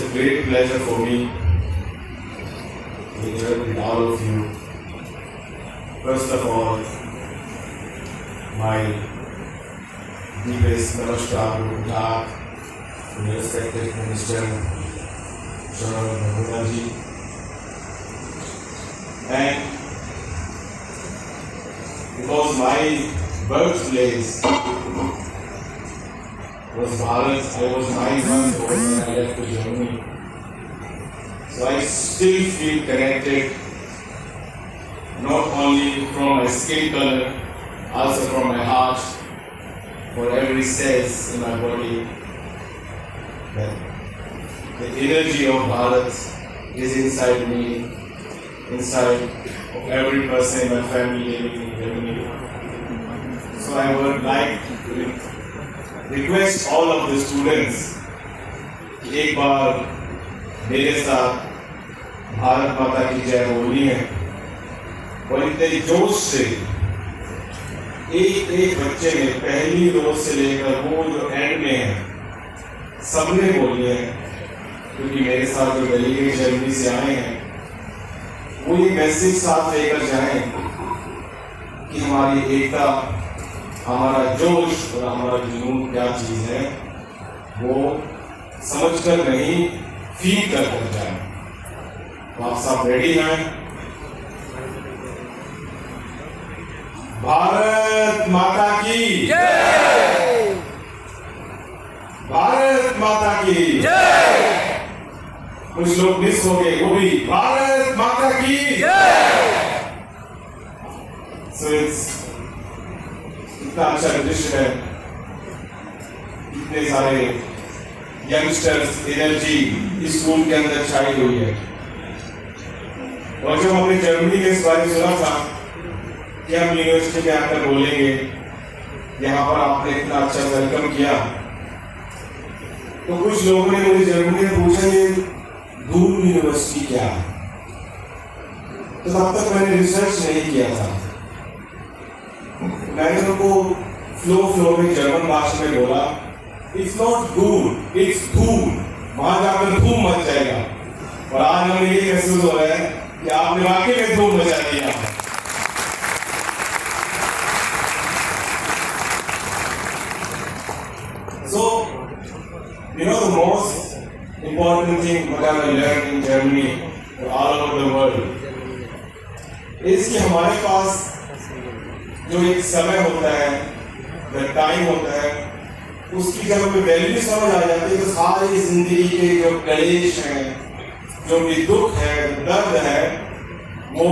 a great pleasure for me to be here with all of you. First of all, my deepest namaskar to the respected Minister Shravan Bhagwani ji, and because my birthplace was Bharat, I was 9 months old when I left to Germany. So I still feel connected, not only from my skin color, also from my heart, for every cells in my body. That the energy of Bharat is inside me, inside of every person in my family living in Germany. So I would like to request all of the students कि एक बार मेरे साथ भारत माता की जय बोलनी है और इतने जोश से एक बच्चे ने पहली रोज से लेकर वो जो एंड में है सबने बोली है, क्योंकि मेरे साथ जो डेलीगेट जर्मनी से आए हैं वो ये मैसेज साथ लेकर जाएं कि हमारी एकता, हमारा जोश और हमारा जुनून क्या चीज है, वो समझकर नहीं फील कर जाए। तो आप सब रेडी हैं? भारत माता की जय! भारत माता की जय! कुछ लोग मिस हो गए, वो भी भारत माता की जय! So इतना अच्छा रजिस्टर है, इतने सारे यंगस्टर्स एनर्जी इस स्कूल के अंदर छाई हुई है। और जब हमने जर्मनी के इस बारे में सुना था कि हम यूनिवर्सिटी में आकर बोलेंगे, यहाँ पर आपने इतना अच्छा वेलकम किया, तो कुछ लोगों ने मुझे जर्मनी में पूछा ये दून यूनिवर्सिटी क्या है। तो तब तक मैंने रिसर्च नहीं किया था। मैंने उनको फ्लो में जर्मन भाषा में बोला, इट्स नॉट दून, इट्स धूम, वहां जाकर धूम मच जाएगा। और आज हमें ये महसूस हो रहा है कि आपने वाकई में धूम मचा दिया। So, you know, the most important thing what I learned in Germany or all over the world is कि हमारे पास जो एक समय होता है, जो टाइम होता है, उसकी जब हमें वैल्यू समझ आ जाती है तो सारी जिंदगी के जो क्लेश हैं, जो भी दुख है, दर्द है, वो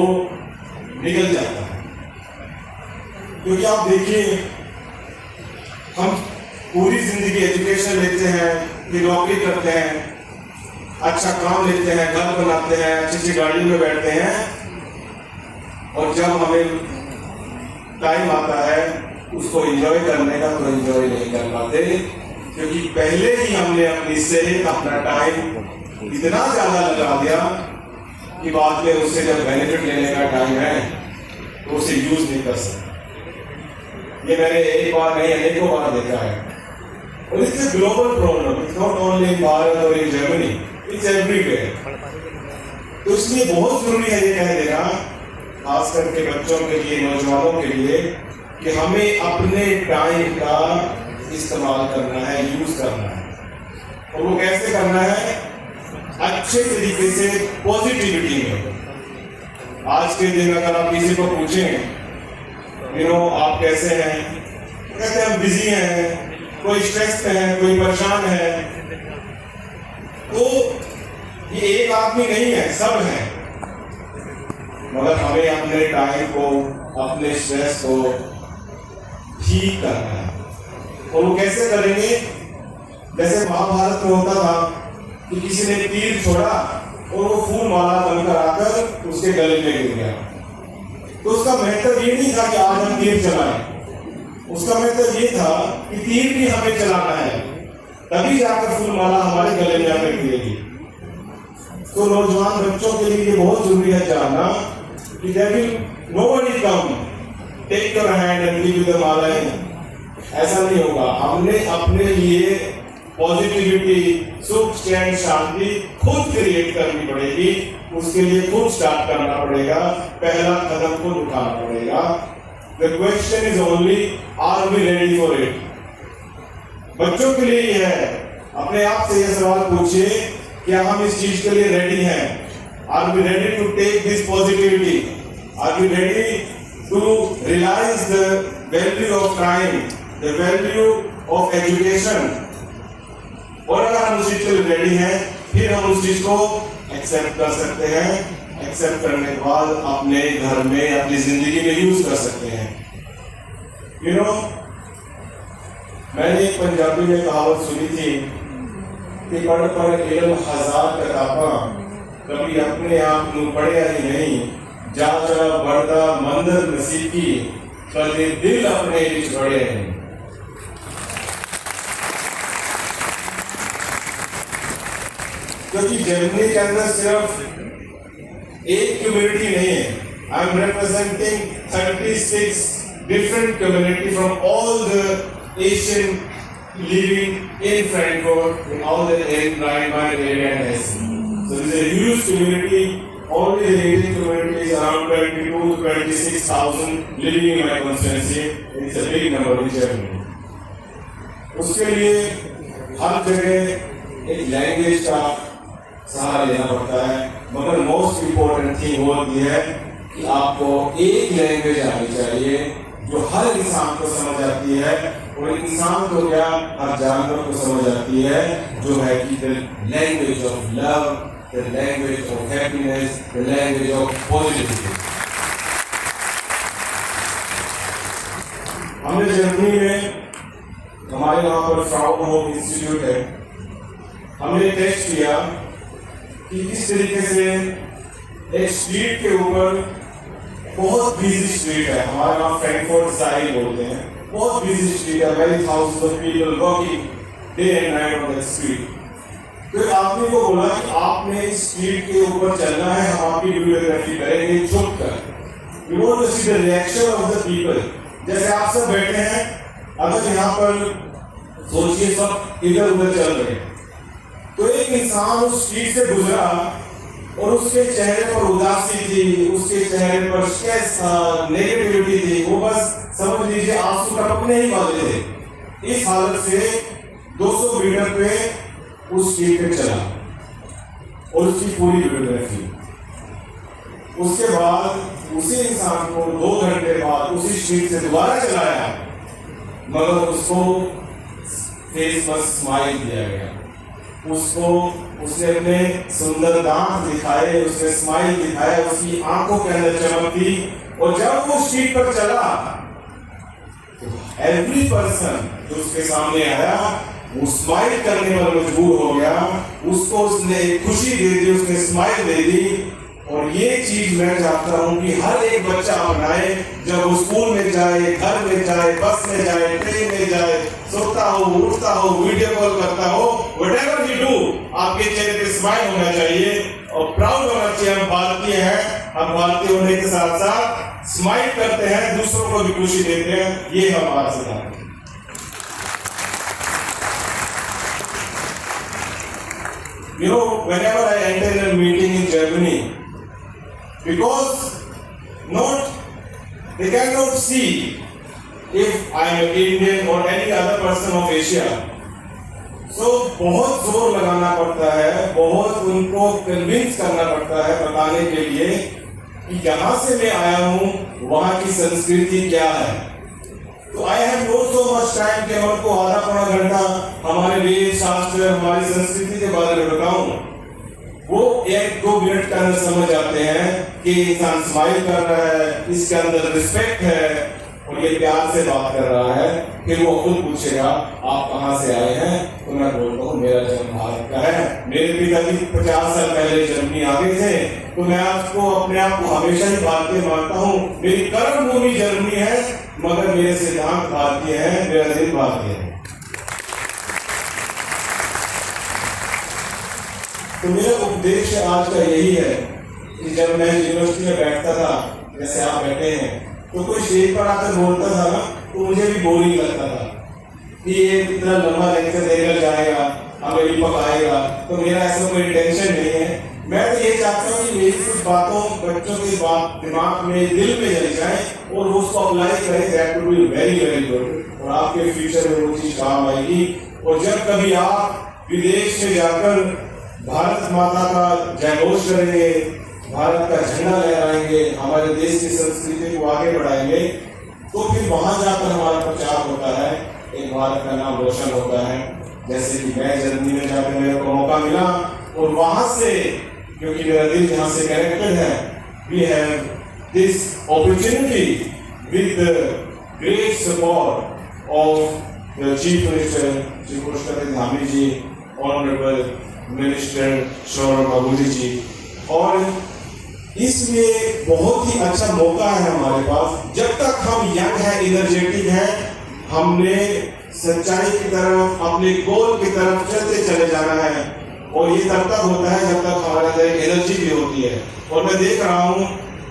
निकल जाता है। क्योंकि आप देखिए, हम पूरी जिंदगी एजुकेशन लेते हैं, फिर नौकरी करते हैं, अच्छा काम लेते हैं, घर बनाते हैं, अच्छी गाड़ी में बैठते हैं, और जब हमें टाइम आता है उसको एंजॉय करने का तो एंजॉय नहीं कर पाते, क्योंकि पहले ही हमने अपनी सेहत, अपना टाइम इतना ज्यादा लगा दिया कि बाद में उससे जब बेनिफिट लेने का टाइम है तो उसे यूज नहीं कर सकते। ये मैंने एक बार नहीं अनेकों बार देखा है। और it's a global problem, it's not only in Bharat और इन जर्मनी, इट्स एवरीवेयर। तो इसलिए बहुत जरूरी है ये कह देना, खास करके बच्चों के लिए, नौजवानों के लिए, कि हमें अपने टाइम का इस्तेमाल करना है, यूज करना है। और वो कैसे करना है? अच्छे तरीके से, पॉजिटिविटी में। आज के दिन अगर आप किसी को पूछें, आप कैसे हैं, कहते हैं हम बिजी हैं, कोई स्ट्रेस में है, कोई परेशान है। तो ये एक आदमी नहीं है, सब है। मगर हमें अपने टाइम को, अपने स्ट्रेस को ठीक करना है। और वो कैसे करेंगे? जैसे महाभारत में होता था कि किसी ने तीर छोड़ा और वो फूल माला बनकर आकर उसके गले में गिर गया। तो उसका महत्व ये नहीं था कि आज हम तीर चलाएं, उसका महत्व ये था कि तीर भी हमें चलाना है, तभी जाकर फूल माला हमारे गले में आकर गिरेगी। तो नौजवान बच्चों के लिए ये बहुत जरूरी है जानना कि nobody come take your hand and give you the माला। ऐसा नहीं होगा। हमने अपने लिए पॉजिटिविटी, सुख, चैन, शांति खुद क्रिएट करनी पड़ेगी। उसके लिए खुद स्टार्ट करना पड़ेगा, पहला कदम खुद उठाना पड़ेगा। The question is only, are we ready for it? बच्चों के लिए ये है, अपने आप से ये सवाल पूछिए, क्या हम इस चीज के लिए रेडी हैं? Are we ready to take this positivity? Are we ready to realize the value of time, the value of education? और अगर हम उस चीज के लिए रेडी हैं, फिर हम उस चीज को एक्सेप्ट कर सकते हैं। एक्सेप्ट करने के बाद अपने घर में, अपनी जिंदगी में यूज कर सकते हैं। यू नो, मैंने एक पंजाबी में कहावत सुनी थी कि पढ़ पढ़ इल्म हजार किताबां, कभी अपने आप को पढ़िया ही नहीं, जा जा बढ़दा मंदिर नसीबी, कभी दिल अपने विच बढ़े हैं। क्योंकि जर्मनी के अंदर सिर्फ एक कम्युनिटी नहीं है। I am representing 36 different community from all the Asian living in Frankfurt, in all the Rhine-Main area and Hessen. So there is a huge community. Only the Indian community is around 22 to 26,000 living in my constituency. It's a big number in Germany. उसके लिए हर जगह एक language का सहारा लेना पड़ता है, मगर most important thing होती है कि आपको एक लैंग्वेज आनी चाहिए जो हर इंसान को समझ आती है, और इंसान को क्या, हर जानवर को समझ आती है, जो है कि the language of love, the language of happiness, the language of positivity. हमने जर्मनी में, हमारे वहाँ पर फ्राउनहोफर इंस्टीट्यूट है, हमने टेस्ट किया कि किस तरीके से एक स्ट्रीट के ऊपर, बहुत बिजी स्ट्रीट है, हमारे वहाँ फ्रैंकफर्ट ज़ाइल बोलते हैं, बहुत बिजी स्ट्रीट है, very thousands of people working day and night on that street. तो आदमी को बोला कि आपने इस स्ट्रीट के ऊपर चलना है, हम आपकी वीडियोग्राफी करेंगे छुप कर। We want to see the reaction of the people. जैसे आप सब बैठे हैं, अगर यहाँ पर सोचिए सब इधर उधर चल रहे, तो एक इंसान उस स्ट्रीट से गुजरा और उसके चेहरे पर उदासी थी, उसके चेहरे पर स्ट्रेस था, नेगेटिविटी थी, वो बस समझ लीजिए आंसू टपकने ही वाले थे। इस हालत से 200 मीटर पे उस स्ट्रीट पे चला और उसकी पूरी वीडियोग्राफी। उसके बाद उसी इंसान को 2 घंटे बाद उसी स्ट्रीट से दोबारा चलाया, मगर उसको फेस पर स्माइल दिया गया, उसको उसने अपने सुंदर दांत दिखाए, उसने स्माइल दिखाया, उसकी आंखों के अंदर चमक थी। और जब वो स्ट्रीट पर चला, एवरी पर्सन जो उसके सामने आया वो स्माइल करने पर मजबूर हो गया, उसको उसने खुशी दे दी, उसने स्माइल दे दी। और ये चीज मैं चाहता हूं कि हर एक बच्चा अपनाए, जब वो स्कूल में जाए, घर में जाए, बस में जाए, ट्रेन में जाए, सोता हो, उठता हो, वीडियो कॉल करता हो, व्हाटएवर यू डू, आपके चेहरे पे स्माइल होना चाहिए और प्राउड होना चाहिए। हम भारतीय हैं, हम भारतीय होने के साथ साथ स्माइल करते हैं, दूसरों को भी खुशी देते हैं, ये हमारा सिद्धांत है। You know, whenever I enter a meeting in Germany, because they cannot see if I am an Indian or any other person of Asia. So बहुत जोर लगाना पड़ता है, बहुत उनको कन्विंस करना पड़ता है बताने के लिए कि जहाँ से मैं आया हूँ वहाँ की संस्कृति क्या है। तो I have not so much time कि हमको आधा पौना घंटा हमारे वेद शास्त्र, हमारी संस्कृति के बारे में बताऊं। वो 1-2 मिनट के अंदर समझ जाते हैं कि इंसान स्माइल कर रहा है, इसके अंदर रिस्पेक्ट है और ये प्यार से बात कर रहा है। फिर वो खुद पूछेगा आप कहाँ से आए हैं, तो मैं बोलता हूँ मेरा जन्म भारत का है, मेरे पिताजी 50 साल पहले जर्मनी आ गए थे, तो मैं आपको अपने आप को हमेशा ही भारतीय मानता हूँ। मेरी कर्म भूमि जर्मनी है, मगर मेरे सिद्धांत भारतीय है, मेरा दिल भारतीय है। तो मेरा उपदेश आज का यही है कि जब मैं यूनिवर्सिटी में बैठता था, जैसे आप बैठे हैं, तो कोई स्टेज पर आकर बोलता था ना, तो मुझे भी बोरिंग लगता था। कि ये इतना लंबा लेक्चर देकर जाएगा, हमें भी पकाएगा, तो मेरा ऐसा कोई टेंशन नहीं है। मैं तो ये चाहता हूँ कि मेरी कुछ बातों बच्चों की बात दिमाग में, दिल में चली जाए और वो उसको अप्लाई करें। That will be very very good, और आपके फ्यूचर में वो चीज काम आएगी। और जब कभी आप विदेश में जाकर भारत माता का जयघोष करेंगे, भारत का झंडा लहराएंगे, हमारे देश की संस्कृति को आगे बढ़ाएंगे, तो फिर वहां जाकर हमारा प्रचार होता है, एक भारत का नाम रोशन होता है। जैसे कि मैं जर्मनी में जाकर मेरे को मौका मिला, और वहां से, क्योंकि मेरा दिल यहाँ से कनेक्टेड है, we have this opportunity with the great support of the chief minister Shri Pushkar Dhami ji, honourable minister Saurabh Ganguly ji. और इसलिए बहुत ही अच्छा मौका है हमारे पास। जब तक हम यंग हैं, एनर्जेटिक हैं, हमने सच्चाई की तरफ, अपने गोल की तरफ चलते चले जाना है। और ये तब तक होता है जब तक हमारे अंदर एनर्जी भी होती है। और मैं देख रहा हूँ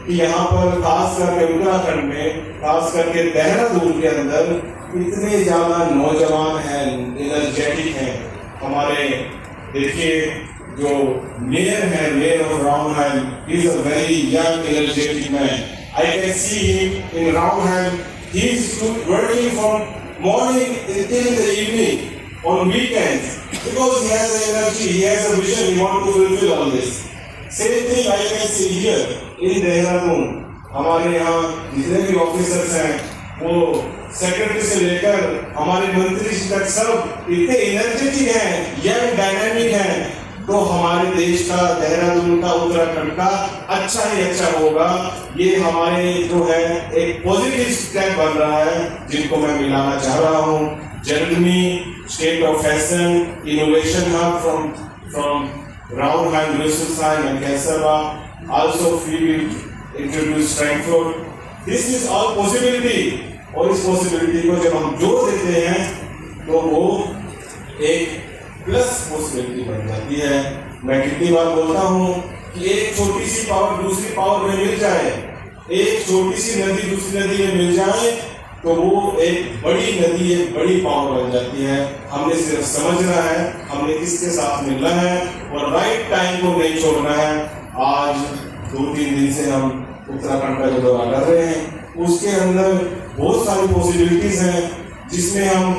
कि यहाँ पर खास करके उत्तराखंड में, खास करके देहरादून के अंदर इतने ज्यादा नौजवान हैं, एनर्जेटिक हैं। हमारे देखिए जो मेयर है, mayor of Raunheim, he is a very young energetic man. I can see him in Raunheim, he is working from morning till the evening on weekends, because he has the energy, he has a vision, he wants to fulfill all this. Same thing I can see here in Dehradun. हमारे यहाँ जितने भी officers हैं, वो secretary से लेकर हमारे मंत्री तक सब इतने एनर्जेटिक हैं, यंग डायनामिक हैं। तो हमारे देश का, देहरादून का, उत्तराखंड का अच्छा ही अच्छा होगा। ये हमारे जो है एक पॉजिटिव स्टेप बन रहा है, जिनको मैं मिलाना चाह रहा हूँ। Germany state of fashion innovation hub from Raunheim, Rüsselsheim and Cassava. Also we will introduce Frankfurt. This is all possibility. और इस पॉसिबिलिटी को जब हम जोड़ देते हैं तो वो एक प्लस पॉसिबिलिटी बन जाती है। मैं कितनी बार बोलता हूँ कि एक छोटी सी पावर दूसरी पावर में मिल जाए, एक छोटी सी नदी दूसरी नदी में मिल जाए, तो वो एक बड़ी नदी, एक बड़ी पावर बन जाती है। हमने सिर्फ समझना है, हमने किसके साथ मिलना है और राइट टाइम को नहीं छोड़ना है। आज 2-3 दिन से हम उत्तराखंड का जो दौरा कर रहे हैं, उसके अंदर बहुत सारी पॉसिबिलिटीज हैं, जिसमें हम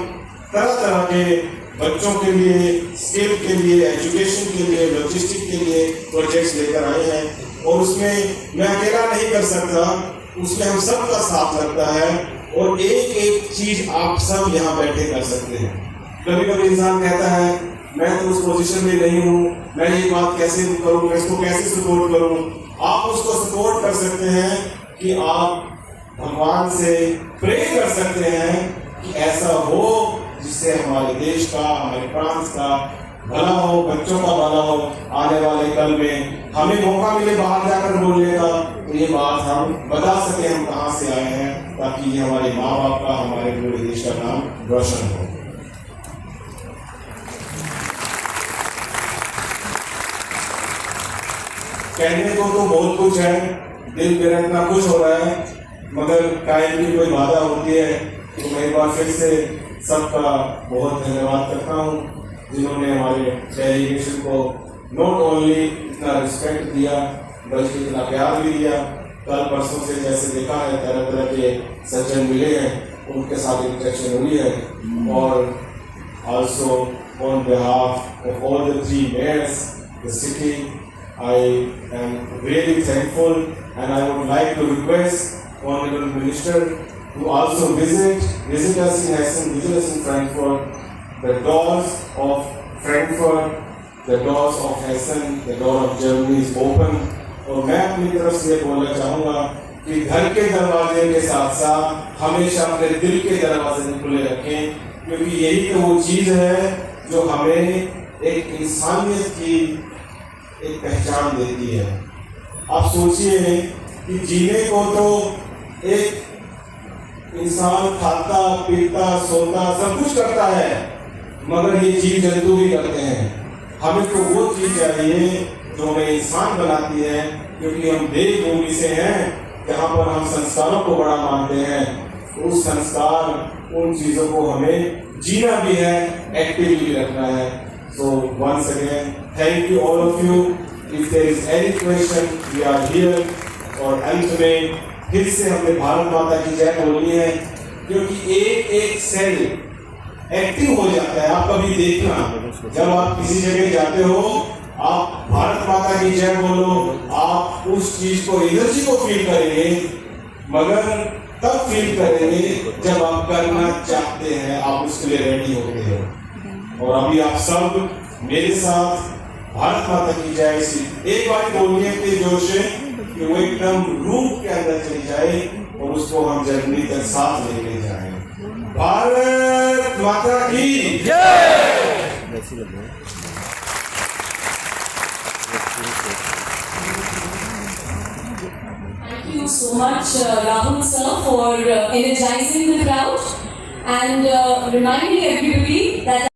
तरह तरह के बच्चों के लिए, स्किल के लिए, एजुकेशन के लिए, लॉजिस्टिक के लिए प्रोजेक्ट्स लेकर आए हैं। और उसमें मैं अकेला नहीं कर सकता, उसमें हम सबका साथ लगता है। और एक एक चीज आप सब यहाँ बैठे कर सकते हैं। कभी कभी इंसान कहता है मैं तो उस पोजीशन में नहीं हूँ, मैं ये बात कैसे करूँ, मैं इसको कैसे सपोर्ट करूँ। आप उसको सपोर्ट कर सकते हैं कि आप भगवान से प्रे कर सकते हैं कि ऐसा हो जिससे हमारे देश का, हमारे प्रांत का भला हो, बच्चों का भला हो। आने वाले कल में हमें मौका मिले बाहर जाकर बोलने का, तो ये बात हम बता सके हम कहाँ से आए हैं, ताकि ये हमारे माँ बाप का, हमारे पूरे देश का नाम रोशन हो। कहने को तो बहुत कुछ है, दिल मेरा इतना खुश हो रहा है, मगर टाइम की कोई बाधा होती है। तो मैं एक बार फिर से सबका बहुत धन्यवाद करता हूँ, जिन्होंने हमारे डेलीगेशन को नॉट ओनली इतना रिस्पेक्ट दिया, बल्कि इतना प्यार भी दिया। कल परसों से जैसे देखा है, तरह तरह के सज्जन मिले हैं, उनके साथ इंटरेक्शन हुई है। और also on behalf of all the 3 mayors the city, I am really thankful, and I would like to request Honorable Minister to also visit us in Hessen, visit us in Frankfurt. The doors of Frankfurt, the doors of Hessen, the door of Germany is open. और मैं अपनी तरफ से बोलना चाहूँगा कि घर के दरवाजे के साथ साथ हमेशा अपने दिल के दरवाजे खुले रखें, क्योंकि यही तो वो चीज़ है जो हमें एक इंसानियत की एक पहचान देती है। आप सोचिए कि जीने को तो एक इंसान खाता, पीता, सोता, सब कुछ करता है, मगर ये जीव जंतु भी करते हैं। हमें तो वो चीज चाहिए जो हमें इंसान बनाती है, क्योंकि हम देवभूमि से हैं, जहाँ पर हम संस्कारों को बड़ा मानते हैं। उस संस्कार, उन चीजों को हमें जीना भी है, एक्टिव भी रखना है। So once again, thank you all of you. If there is any question, we are here. और अंत में फिर से हमने भारत माता की जय बोलनी है, क्योंकि एक एक सेल एक्टिव हो जाता है। आप कभी देखना, जब आप किसी जगह जाते हो, आप भारत माता की जय बोलो, आप उस चीज को, एनर्जी को फील करेंगे, मगर तब फील करेंगे जब आप करना चाहते हैं, आप उसके लिए रेडी होते हो। और अभी आप सब मेरे साथ भारत माता की जय एक बार बोलिए इतने जोर से कि वो एकदम रूप के अंदर चली जाए और उसको हम जर्मनी तक साथ लेके जाएं। भारत माता की जय। Thank you so much, Rahul sir, for energizing the crowd and reminding everybody that